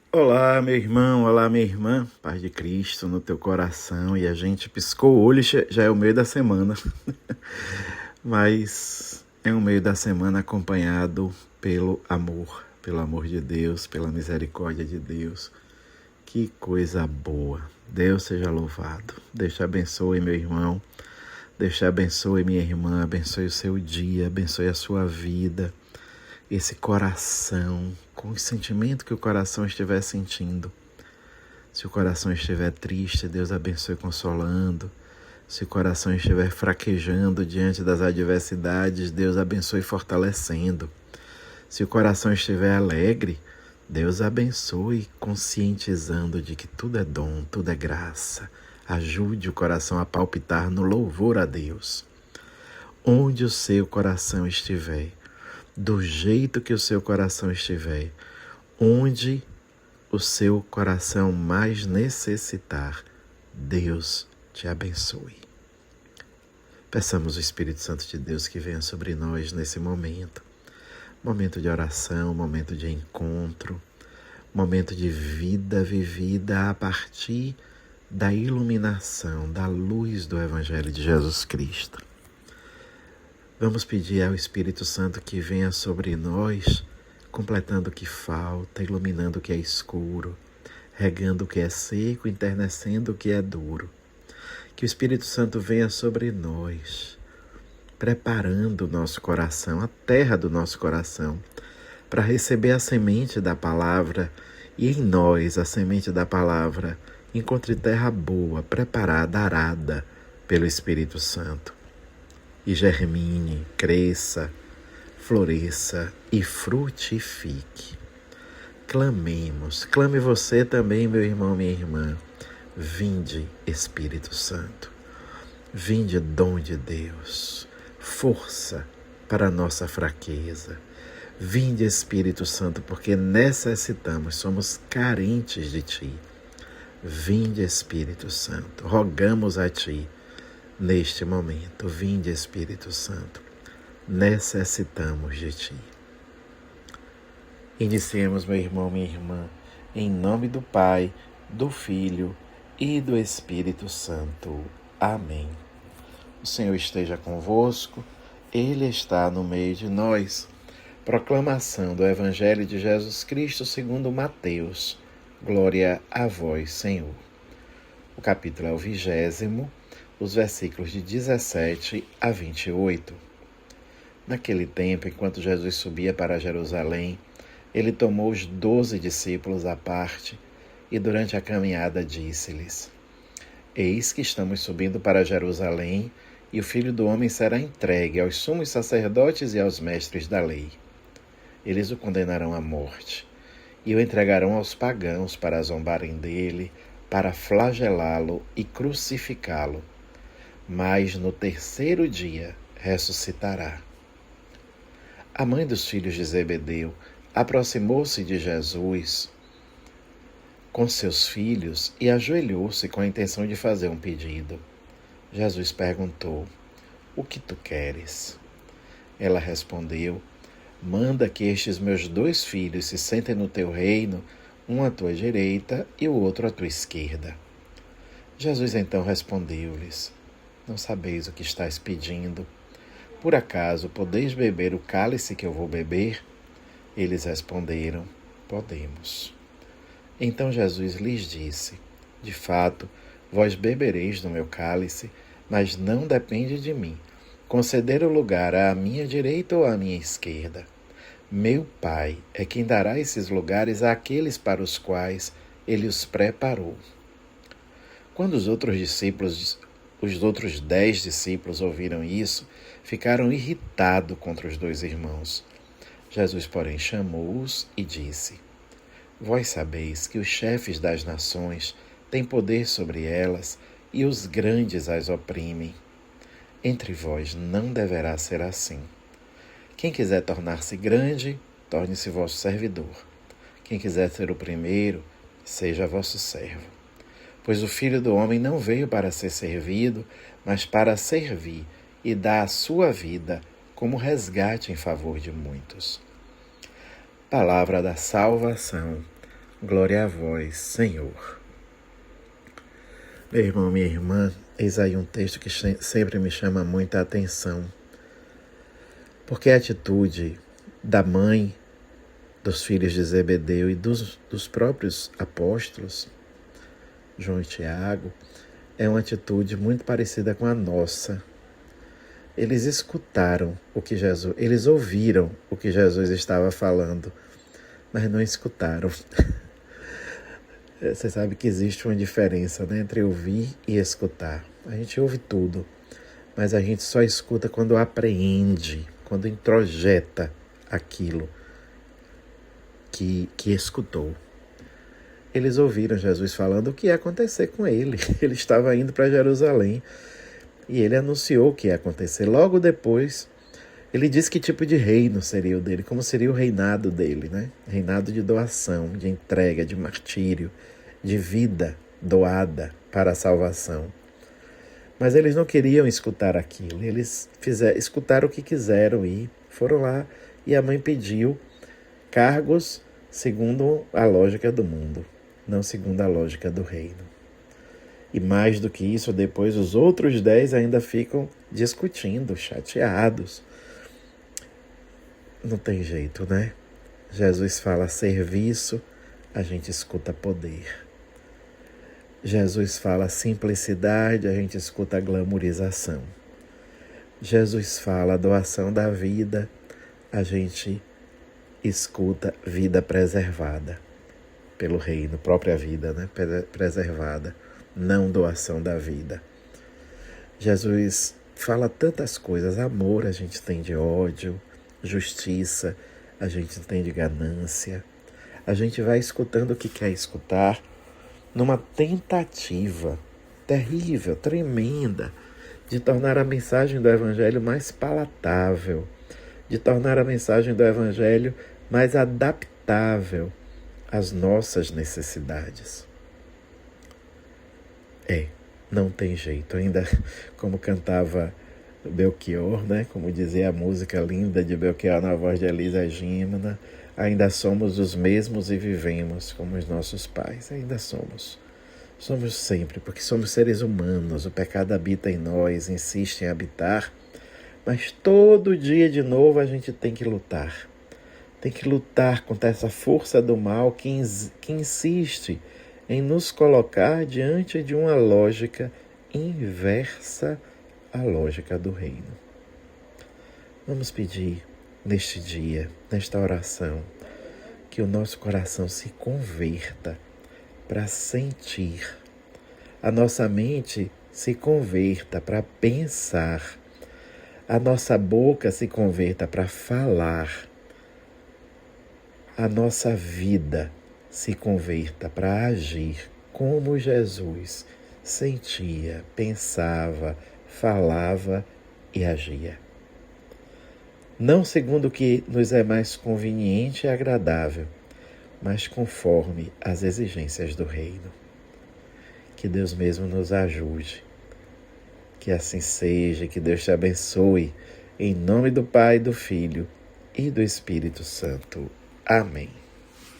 Olá, meu irmão, olá, minha irmã, paz de Cristo no teu coração. E a gente piscou o olho e já é o meio da semana, mas é um meio da semana acompanhado pelo amor de Deus, pela misericórdia de Deus. Que coisa boa, Deus seja louvado. Deus te abençoe, meu irmão, Deus te abençoe, minha irmã, abençoe o seu dia, abençoe a sua vida, esse coração, com o sentimento que o coração estiver sentindo. Se o coração estiver triste, Deus abençoe consolando. Se o coração estiver fraquejando diante das adversidades, Deus abençoe fortalecendo. Se o coração estiver alegre, Deus abençoe conscientizando de que tudo é dom, tudo é graça. Ajude o coração a palpitar no louvor a Deus. Onde o seu coração estiver, do jeito que o seu coração estiver, onde o seu coração mais necessitar, Deus te abençoe. Peçamos o Espírito Santo de Deus que venha sobre nós nesse momento. Momento de oração, momento de encontro, momento de vida vivida a partir da iluminação, da luz do Evangelho de Jesus Cristo. Vamos pedir ao Espírito Santo que venha sobre nós, completando o que falta, iluminando o que é escuro, regando o que é seco, enternecendo o que é duro. Que o Espírito Santo venha sobre nós, preparando o nosso coração, a terra do nosso coração, para receber a semente da palavra e em nós a semente da palavra encontre terra boa, preparada, arada pelo Espírito Santo. E germine, cresça, floresça e frutifique. Clamemos, clame você também, meu irmão, minha irmã. Vinde, Espírito Santo. Vinde, dom de Deus. Força para a nossa fraqueza. Vinde, Espírito Santo, porque necessitamos, somos carentes de Ti. Vinde, Espírito Santo, rogamos a Ti neste momento. Vinde, Espírito Santo, necessitamos de Ti. Iniciemos, meu irmão, minha irmã, em nome do Pai, do Filho e do Espírito Santo. Amém. O Senhor esteja convosco, Ele está no meio de nós. Proclamação do Evangelho de Jesus Cristo segundo Mateus. Glória a vós, Senhor. O capítulo é o 20º, os versículos de 17 a 28. Naquele tempo, enquanto Jesus subia para Jerusalém, ele tomou os 12 discípulos à parte e durante a caminhada disse-lhes: Eis que estamos subindo para Jerusalém e o Filho do Homem será entregue aos sumos sacerdotes e aos mestres da lei. Eles o condenarão à morte e o entregarão aos pagãos para zombarem dele, para flagelá-lo e crucificá-lo. Mas no terceiro dia ressuscitará. A mãe dos filhos de Zebedeu aproximou-se de Jesus com seus filhos e ajoelhou-se com a intenção de fazer um pedido. Jesus perguntou: O que tu queres? Ela respondeu: Manda que estes meus 2 filhos se sentem no teu reino, um à tua direita e o outro à tua esquerda. Jesus então respondeu-lhes: Não sabeis o que estáis pedindo. Por acaso podeis beber o cálice que eu vou beber? Eles responderam: Podemos. Então Jesus lhes disse: De fato, vós bebereis do meu cálice, mas não depende de mim conceder o lugar à minha direita ou à minha esquerda. Meu Pai é quem dará esses lugares àqueles para os quais ele os preparou. Quando os outros 10 discípulos ouviram isso, ficaram irritados contra os 2 irmãos. Jesus, porém, chamou-os e disse: Vós sabeis que os chefes das nações têm poder sobre elas e os grandes as oprimem. Entre vós não deverá ser assim. Quem quiser tornar-se grande, torne-se vosso servidor. Quem quiser ser o primeiro, seja vosso servo. Pois o Filho do Homem não veio para ser servido, mas para servir e dar a sua vida como resgate em favor de muitos. Palavra da salvação. Glória a vós, Senhor. Meu irmão, minha irmã, eis aí um texto que sempre me chama muita atenção, porque a atitude da mãe dos filhos de Zebedeu e dos próprios apóstolos, João e Tiago, é uma atitude muito parecida com a nossa. Eles escutaram eles ouviram o que Jesus estava falando, mas não escutaram. Você sabe que existe uma diferença, né, entre ouvir e escutar. A gente ouve tudo, mas a gente só escuta quando apreende, quando introjeta aquilo que escutou. Eles ouviram Jesus falando o que ia acontecer com ele. Ele estava indo para Jerusalém e ele anunciou o que ia acontecer. Logo depois, ele disse que tipo de reino seria o dele, como seria o reinado dele, né? Reinado de doação, de entrega, de martírio, de vida doada para a salvação. Mas eles não queriam escutar aquilo. Eles escutaram o que quiseram e foram lá. E a mãe pediu cargos segundo a lógica do mundo, não segundo a lógica do reino. E mais do que isso, depois os outros 10 ainda ficam discutindo, chateados. Não tem jeito, né? Jesus fala serviço, a gente escuta poder. Jesus fala simplicidade, a gente escuta glamourização. Jesus fala doação da vida, a gente escuta vida preservada pelo reino, própria vida, né? Preservada, não doação da vida. Jesus fala tantas coisas, amor a gente tem de ódio, justiça a gente tem de ganância. A gente vai escutando o que quer escutar numa tentativa terrível, tremenda, de tornar a mensagem do Evangelho mais palatável, de tornar a mensagem do Evangelho mais adaptável às nossas necessidades. Não tem jeito. Ainda como cantava Belchior, né? Como dizia a música linda de Belchior na voz de Elisa Gimna, ainda somos os mesmos e vivemos como os nossos pais. Ainda somos. Somos sempre, porque somos seres humanos. O pecado habita em nós, insiste em habitar. Mas todo dia de novo a gente tem que lutar. Tem que lutar contra essa força do mal que insiste em nos colocar diante de uma lógica inversa à lógica do reino. Vamos pedir neste dia, nesta oração, que o nosso coração se converta para sentir, a nossa mente se converta para pensar, a nossa boca se converta para falar, a nossa vida se converta para agir como Jesus sentia, pensava, falava e agia. Não segundo o que nos é mais conveniente e agradável, mas conforme as exigências do reino. Que Deus mesmo nos ajude. Que assim seja, que Deus te abençoe. Em nome do Pai, do Filho e do Espírito Santo. Amém.